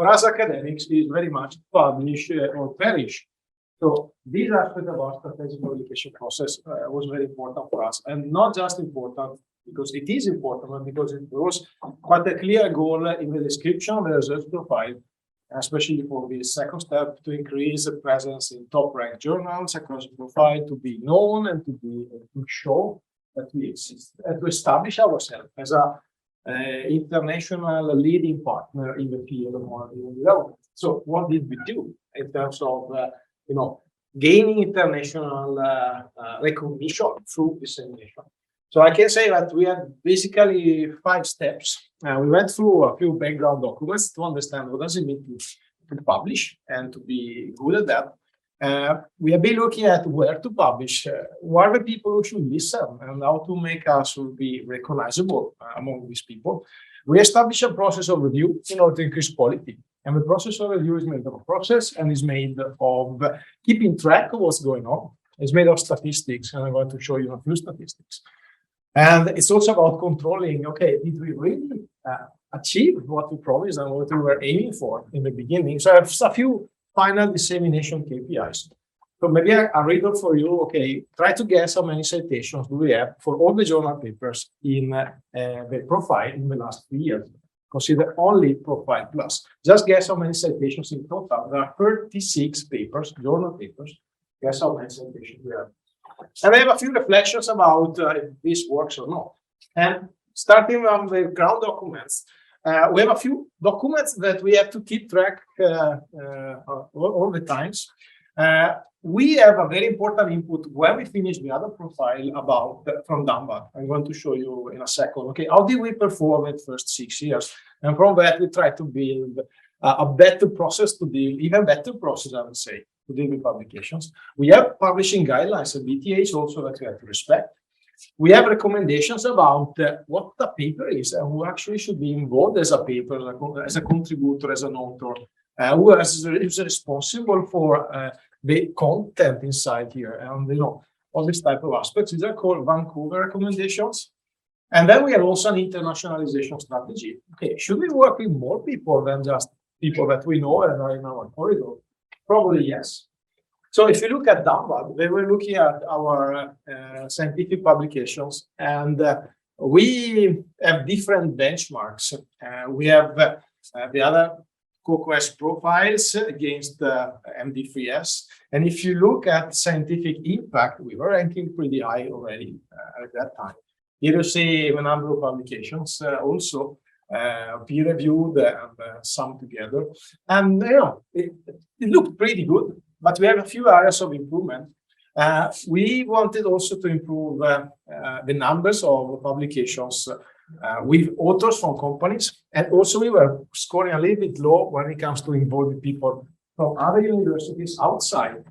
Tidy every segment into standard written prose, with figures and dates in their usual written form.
for us academics is very much publish or perish. So this aspect of our strategic publication process was very important for us, and not just important because it is important, but because it was quite a clear goal in the description of the research profile, especially for the second step, to increase the presence in top-ranked journals across the profile, to be known and to show that we exist, and to establish ourselves as a international leading partner in the field of modeling development. So what did we do in terms of gaining international recognition through dissemination? So I can say that we had basically 5 steps. We went through a few background documents to understand what does it mean to publish and to be good at that. We have been looking at where to publish, who are the people who should listen, and how to make us be recognizable among these people. We established a process of review in order to increase quality. And the process of review is made of a process and is made of keeping track of what's going on. It's made of statistics, and I'm going to show you a few statistics. And it's also about controlling, okay, did we really achieve what we promised and what we were aiming for in the beginning? So I have a few final dissemination KPIs. So maybe I read it for you. Okay, try to guess how many citations do we have for all the journal papers in the profile in the last 3 years. Consider only profile plus. Just guess how many citations in total. There are 36 papers, journal papers. Guess how many citations we have. And I have a few reflections about if this works or not. And starting from the ground documents, we have a few documents that we have to keep track all the times. We have a very important input when we finish the other profile about from Dunbar. I'm going to show you in a second. Okay, how did we perform in the first 6 years? And from that, we try to build a better process to deal, even better process, I would say, to deal with publications. We have publishing guidelines at BTH also that we have to respect. We have recommendations about what the paper is and who actually should be involved as a paper, as a contributor, as an author, who is responsible for the content inside here, and all these type of aspects. These are called Vancouver recommendations. And then we have also an internationalization strategy. Okay, should we work with more people than just people that we know and are in our corridor? Probably yes. So if you look at Dunbar, they were looking at our scientific publications, and we have different benchmarks. We have the other Kpis profiles against the MD3S. And if you look at scientific impact, we were ranking pretty high already at that time. Here you see the number of publications, also peer-reviewed and summed together. And it looked pretty good, but we have a few areas of improvement. We wanted also to improve the numbers of publications with authors from companies, and also we were scoring a little bit low when it comes to involving people from other universities outside,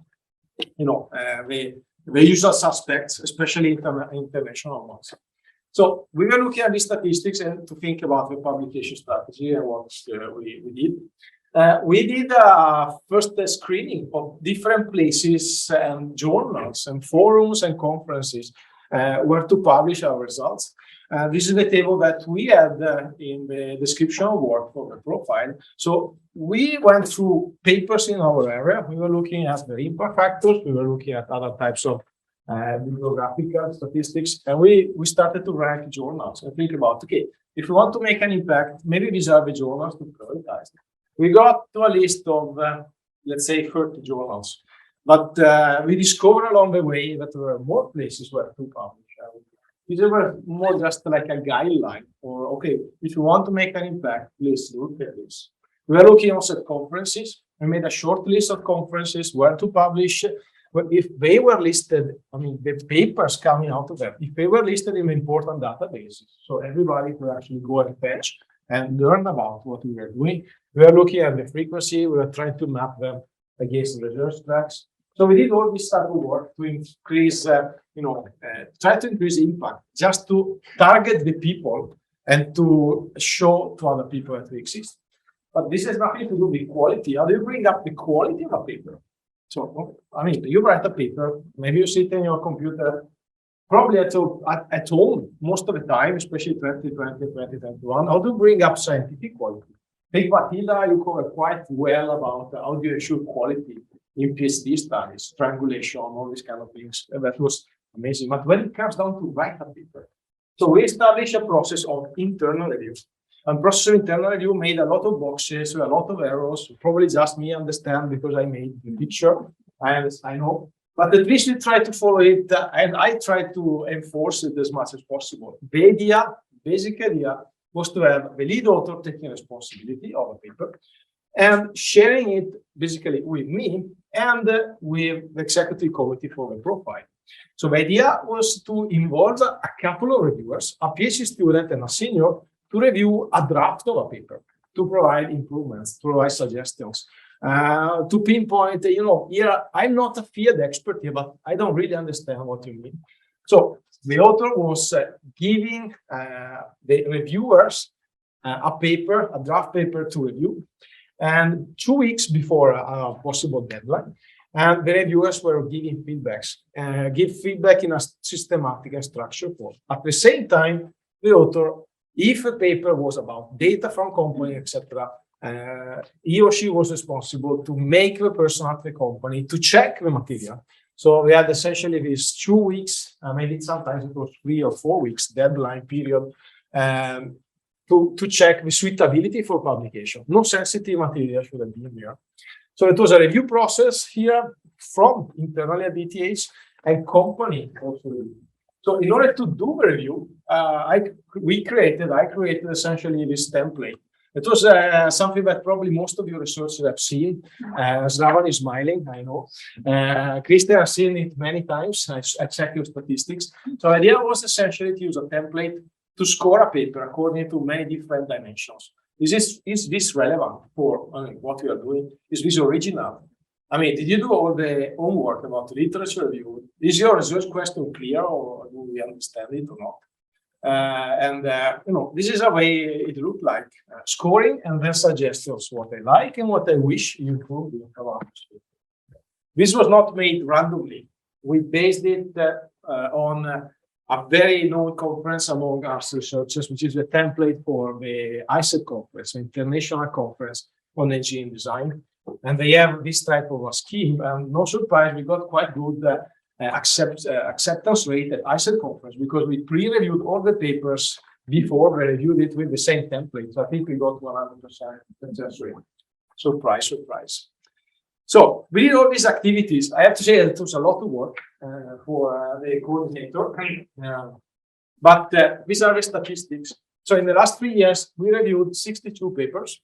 the usual suspects, especially international ones. So we were looking at these statistics and to think about the publication strategy and what we did. We did a first screening of different places and journals and forums and conferences where to publish our results. This is the table that we had in the description of work for the profile. So we went through papers in our area. We were looking at the impact factors. We were looking at other types of bibliographical statistics. And we started to rank journals and think about, okay, if we want to make an impact, maybe these are the journals to prioritize. We got to a list of, let's say, 30 journals. But we discovered along the way that there were more places where to publish. These were more just like a guideline for, okay, if you want to make an impact, please look at this. We are looking also at conferences. We made a short list of conferences where to publish. But if they were listed, the papers coming out of them, if they were listed in important databases, so everybody could actually go and fetch and learn about what we were doing. We are looking at the frequency. We are trying to map them against the research tracks. So we did all this type of work to increase, try to increase impact, just to target the people and to show to other people that we exist. But this has nothing to do with quality. How do you bring up the quality of a paper? So, you write a paper, maybe you sit in your computer, probably at home most of the time, especially 2020, 2021. How to bring up scientific quality? think, Matilda, you covered quite well about how do you ensure quality in PhD studies, triangulation, all these kind of things. And that was amazing. But when it comes down to write a paper, so we established a process of internal review. And process of internal review made a lot of boxes, a lot of errors. Probably just me understand because I made the picture. I know. But at least we try to follow it, and I try to enforce it as much as possible. The basic idea, was to have the lead author taking responsibility of a paper and sharing it basically with me and with the executive committee for the profile. So the idea was to involve a couple of reviewers, a PhD student and a senior, to review a draft of a paper, to provide improvements, to provide suggestions, to pinpoint, here, I'm not a field expert here, but I don't really understand what you mean. So the author was giving the reviewers a draft paper to review, and 2 weeks before a possible deadline, and the reviewers were giving give feedback in a systematic and structured form. At the same time, the author, if a paper was about data from company, etc., he or she was responsible to make the person at the company to check the material. So we had essentially these 2 weeks, maybe sometimes it was 3 or 4 weeks deadline period to check the suitability for publication. No sensitive material should have been there. So it was a review process here from internally at BTH and company also. So in order to do the review, I created essentially this template. It was something that probably most of your researchers have seen. Slavan is smiling, I know. Christian has seen it many times. I checked your statistics. So the idea was essentially to use a template to score a paper according to many different dimensions. Is this relevant for what we are doing? Is this original? Did you do all the homework about literature review? Is your research question clear, or do we understand it or not? This is a way it looked like, scoring and then suggestions, what I like and what I wish you could do about it. This was not made randomly. We based it on a very known conference among us researchers, which is the template for the ISET conference, International Conference on Engineering Design. And they have this type of a scheme, and no surprise, we got quite good acceptance rate at ISET conference because we pre-reviewed all the papers before we reviewed it with the same template. So I think we got 100% success rate. Surprise, surprise. So we did all these activities. I have to say that it was a lot of work for the coordinator. But these are the statistics. So in the last 3 years, we reviewed 62 papers,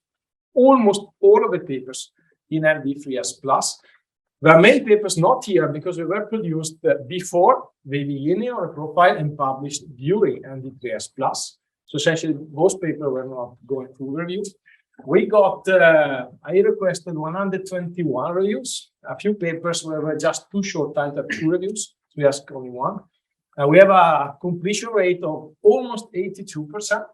almost all of the papers in MD3S Plus. There are many papers not here because they were produced before the beginning of the profile and published during MD3S Plus. So essentially, those papers were not going through review. We got, I requested 121 reviews. A few papers were just too short time to have 2 reviews. So we asked only 1. We have a completion rate of almost 82%.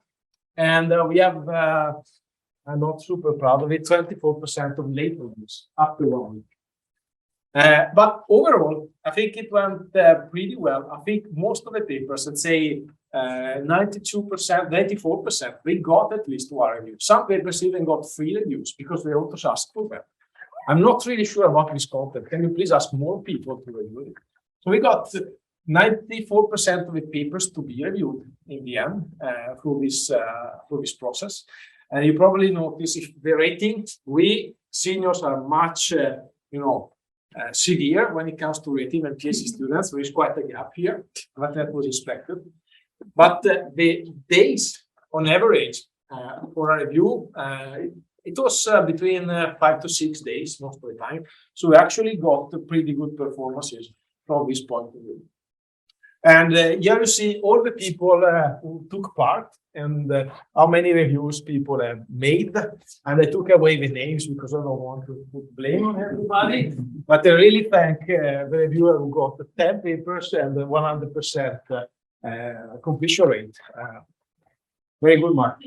And we have, I'm not super proud of it, 24% of late reviews after 1 week. But overall, I think it went pretty well. I think most of the papers, let's say 92%, 94%, we got at least 1 review. Some papers even got 3 reviews because the authors asked for them. I'm not really sure about this content. Can you please ask more people to review it? So we got 94% of the papers to be reviewed in the end through this process. And you probably notice if the rating, we seniors are much, severe when it comes to rating and PhD students. There is quite a gap here, but that was expected. But the days on average for a review, it was between 5 to 6 days most of the time. So we actually got pretty good performances from this point of view. And here you see all the people who took part and how many reviews people have made. And I took away the names because I don't want to put blame on everybody. But I really thank the reviewer who got 10 papers and 100% completion rate. Very good, Mark.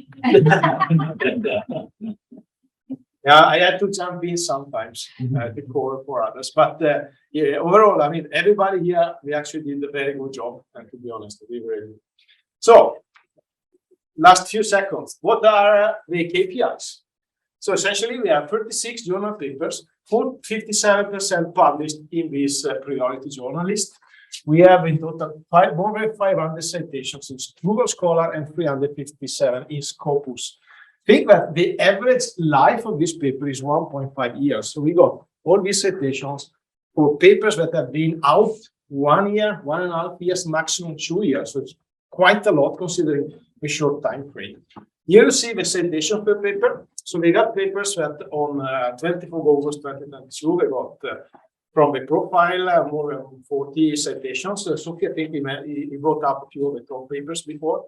Yeah, I had to jump in sometimes to cover for others. But yeah, overall, everybody here, we actually did a very good job. And to be honest, we really did. So, last few seconds, what are the KPIs? So essentially, we have 36 journal papers, 57% published in this priority journal list. We have in total more than 500 citations in Google Scholar and 357 in Kpis. Think that the average life of this paper is 1.5 years. So we got all these citations for papers that have been out 1 year, 1.5 years, maximum 2 years. So it's quite a lot considering a short time frame. Here you see the citation per paper. So we got papers that on 24th August 2022, we got from the profile more than 40 citations. So I think he brought up a few of the top papers before.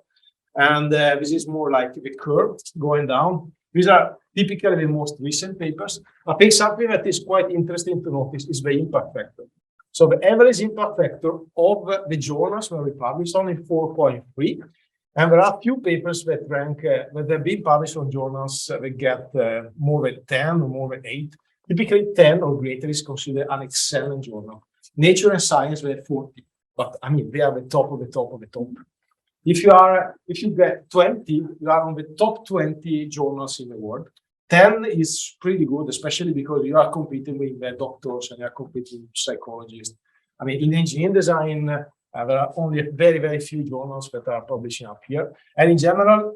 And this is more like the curve going down. These are typically the most recent papers. I think something that is quite interesting to notice is the impact factor. So the average impact factor of the journals where we publish only 4.3. And there are few papers that rank, that have been published on journals that get more than 10 or more than 8. Typically 10 or greater is considered an excellent journal. Nature and Science were 40, but I mean, they are the top of the top of the top. If you get 20, you are on the top 20 journals in the world. 10 is pretty good, especially because you are competing with the doctors and you are competing with psychologists. I mean, in engineering design, there are only very, very few journals that are publishing up here. And in general,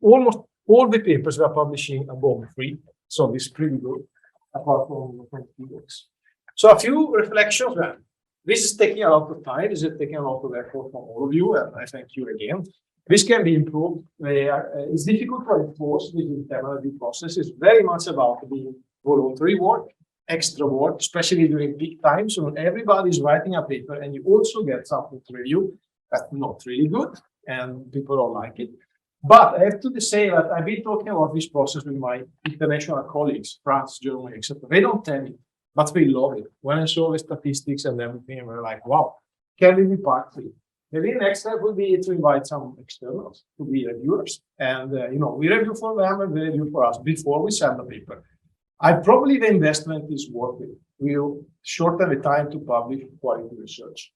almost all the papers are publishing above 3. So it's pretty good, apart from 20 books. So a few reflections then. This is taking a lot of time. This is taking a lot of effort from all of you, and I thank you again. This can be improved. It's difficult to enforce this internal review process. It's very much about the voluntary work, extra work, especially during peak times. So when everybody's writing a paper and you also get something to review that's not really good and people don't like it. But I have to say that I've been talking about this process with my international colleagues, France, Germany, etc. They don't tell me, but we love it. When I saw the statistics and everything, we're like, wow, can we be part of it? Maybe the next step would be to invite some externals to be reviewers. And, we review for them and they review for us before we send the paper. Probably the investment is worth it. We'll shorten the time to publish quality research.